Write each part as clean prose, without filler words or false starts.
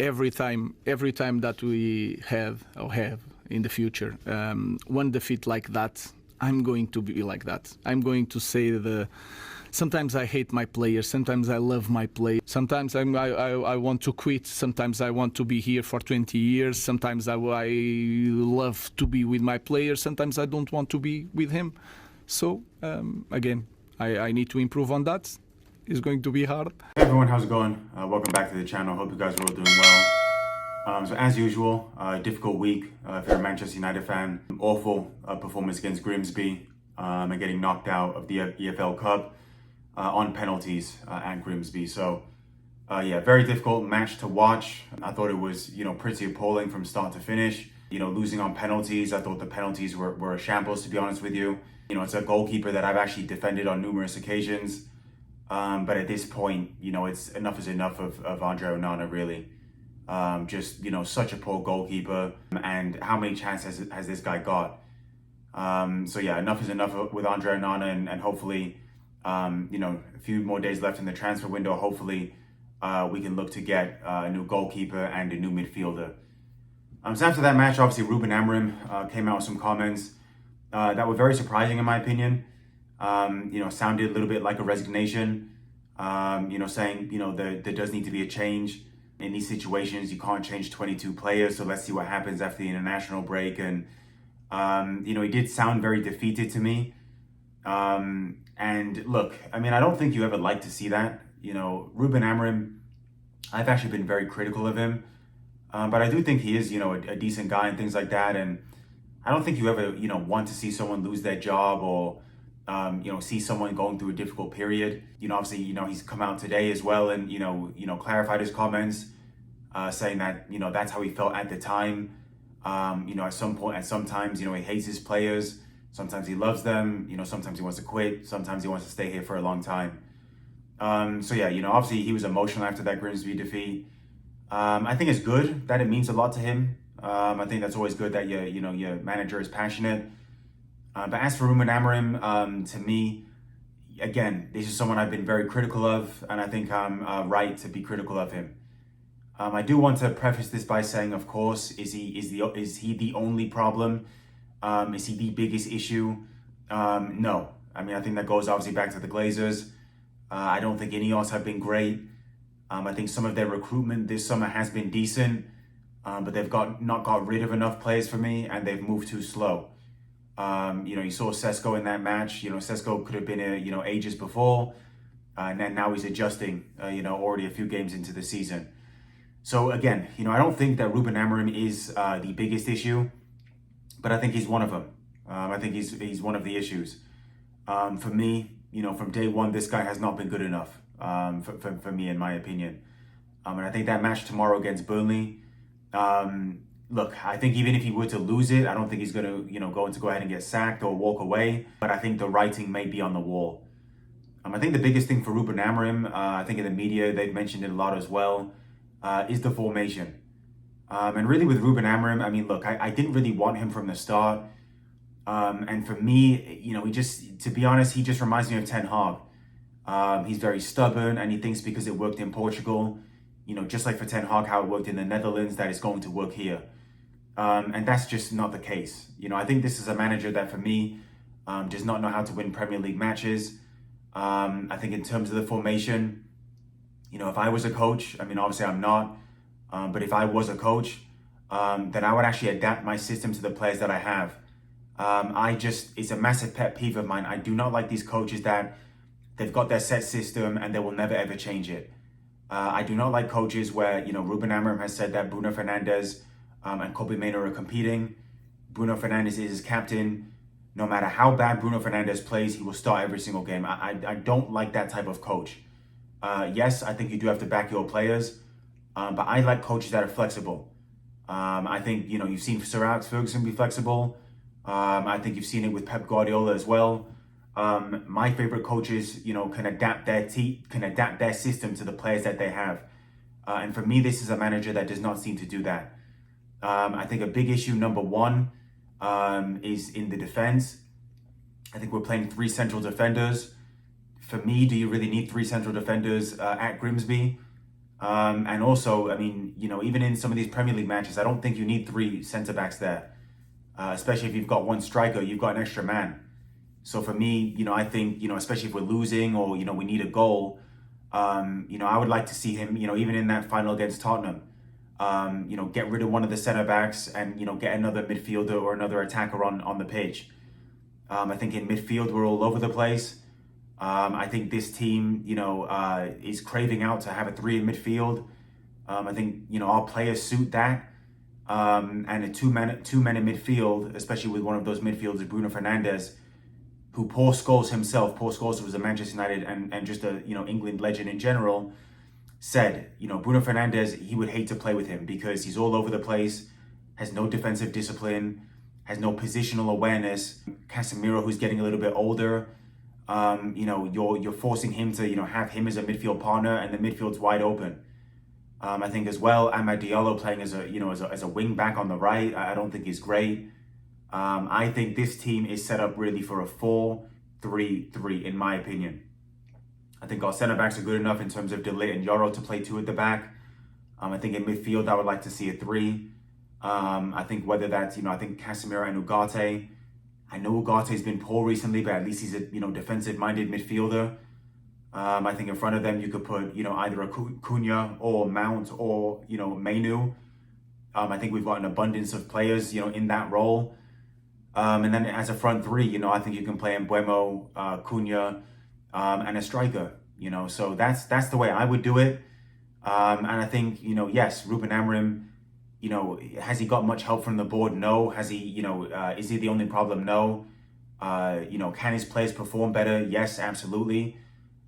every time that we have in the future one defeat like that, I'm going to be like that. I'm going to say sometimes I hate my players, sometimes I love my players, sometimes I want to quit, sometimes I want to be here for 20 years, sometimes I love to be with my players, sometimes I don't want to be with him. So again, I need to improve on that. It's going to be hard. Hey everyone, how's it going? Welcome back to the channel. Hope you guys are all doing well. So as usual, difficult week if you're a Manchester United fan. Awful performance against Grimsby and getting knocked out of the EFL Cup on penalties at Grimsby. So yeah, very difficult match to watch. I thought it was pretty appalling from start to finish. Losing on penalties. I thought the penalties were a shambles, to be honest with you. It's a goalkeeper that I've actually defended on numerous occasions. But at this point, it's enough is enough of Andre Onana, really. Just, such a poor goalkeeper. And how many chances has this guy got? So yeah, enough is enough with Andre Onana, and hopefully, a few more days left in the transfer window. Hopefully, we can look to get a new goalkeeper and a new midfielder. So after that match, obviously, Ruben Amorim came out with some comments that were very surprising, in my opinion. Sounded a little bit like a resignation, saying, there does need to be a change in these situations. You can't change 22 players. So let's see what happens after the international break. And, he did sound very defeated to me. And look, I don't think you ever like to see that. Ruben Amorim, I've actually been very critical of him. But I do think he is, a decent guy and things like that. And I don't think you ever, want to see someone lose their job or, see someone going through a difficult period. Obviously, he's come out today as well and, clarified his comments, saying that, that's how he felt at the time. At sometimes, he hates his players. Sometimes he loves them. Sometimes he wants to quit. Sometimes he wants to stay here for a long time. So yeah, obviously he was emotional after that Grimsby defeat. I think it's good that it means a lot to him. I think that's always good that your manager is passionate. But as for Ruben Amorim, to me, again, this is someone I've been very critical of, and I think I'm right to be critical of him. I do want to preface this by saying, of course, is he the only problem? Is he the biggest issue? No. I think that goes obviously back to the Glazers. I don't think Ineos have been great. I think some of their recruitment this summer has been decent, but they've not got rid of enough players for me, and they've moved too slow. You saw Sesko in that match. Sesko could have been ages before, and then now he's adjusting. Already a few games into the season. So again, I don't think that Ruben Amorim is the biggest issue, but I think he's one of them. I think he's one of the issues. For me, from day one, this guy has not been good enough. For me, in my opinion, and I think that match tomorrow against Burnley. Look, I think even if he were to lose it, I don't think he's going to, go ahead and get sacked or walk away. But I think the writing may be on the wall. I think the biggest thing for Ruben Amorim, I think in the media, they've mentioned it a lot as well, is the formation. And really with Ruben Amorim, look, I didn't really want him from the start. And for me, to be honest, he just reminds me of Ten Hag. He's very stubborn, and he thinks because it worked in Portugal, just like for Ten Hag, how it worked in the Netherlands, that it's going to work here. And that's just not the case. I think this is a manager that, for me, does not know how to win Premier League matches. I think in terms of the formation, if I was a coach, obviously I'm not, but if I was a coach, then I would actually adapt my system to the players that I have. It's a massive pet peeve of mine. I do not like these coaches that they've got their set system and they will never ever change it. I do not like coaches where, Ruben Amorim has said that Bruno Fernandes and Kobbie Mainoo are competing. Bruno Fernandes is his captain. No matter how bad Bruno Fernandes plays, he will start every single game. I don't like that type of coach. Yes, I think you do have to back your players, but I like coaches that are flexible. I think, you've seen Sir Alex Ferguson be flexible. I think you've seen it with Pep Guardiola as well. My favorite coaches, can adapt their system to the players that they have. And for me, this is a manager that does not seem to do that. I think a big issue, number one, is in the defense. I think we're playing 3 central defenders. For me, do you really need 3 central defenders at Grimsby? And also, I mean, even in some of these Premier League matches, I don't think you need three centre backs there, especially if you've got one striker, you've got an extra man. So for me, I think, especially if we're losing or, we need a goal, I would like to see him, even in that final against Tottenham, get rid of one of the centre backs and, get another midfielder or another attacker on the pitch. I think in midfield, we're all over the place. I think this team, is craving out to have a three in midfield. I think, our players suit that. And a two-man in midfield, especially with one of those midfielders, Bruno Fernandes, who Paul Scholes himself, Paul Scholes was a Manchester United and just a, England legend in general, said, Bruno Fernandes, he would hate to play with him because he's all over the place, has no defensive discipline, has no positional awareness. Casemiro, who's getting a little bit older, you're forcing him to, have him as a midfield partner, and the midfield's wide open. I think as well, Amad Diallo playing as a wing back on the right, I don't think he's great. I think this team is set up really for a 4-3-3, in my opinion. I think our centre backs are good enough in terms of De Ligt and Yoro to play two at the back. I think in midfield, I would like to see a 3. I think whether that's, I think Casemiro and Ugarte. I know Ugarte's been poor recently, but at least he's a, defensive-minded midfielder. I think in front of them, you could put, either a Cunha or Mount or, Mainu. I think we've got an abundance of players, in that role. And then as a front three, I think you can play Mbeumo, Cunha, and a striker, so that's the way I would do it. And I think, yes, Ruben Amorim, has he got much help from the board? No. Has he, is he the only problem? No. Can his players perform better? Yes, absolutely.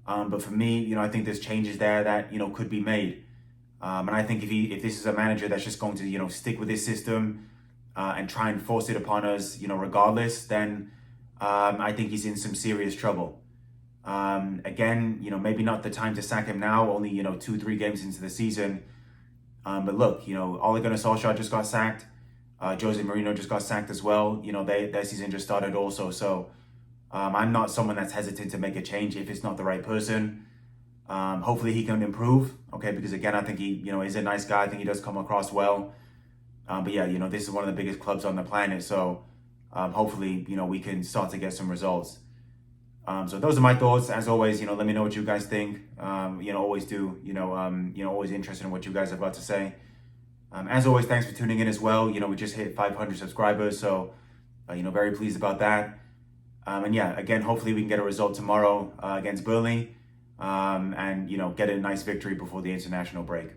But for me, I think there's changes there that, could be made. And I think if this is a manager that's just going to, stick with his system, and try and force it upon us, regardless, then I think he's in some serious trouble. Again, maybe not the time to sack him now, only, 2-3 games into the season. But look, Ole Gunnar Solskjaer just got sacked. Jose Mourinho just got sacked as well. Their season just started also. So I'm not someone that's hesitant to make a change if it's not the right person. Hopefully he can improve, okay? Because again, I think he, is a nice guy. I think he does come across well. But yeah, this is one of the biggest clubs on the planet. So hopefully, we can start to get some results. So those are my thoughts. As always, let me know what you guys think. Always do, always interested in what you guys have got to say. As always, thanks for tuning in as well. We just hit 500 subscribers. So, very pleased about that. And yeah, again, hopefully we can get a result tomorrow against Burnley. And, get a nice victory before the international break.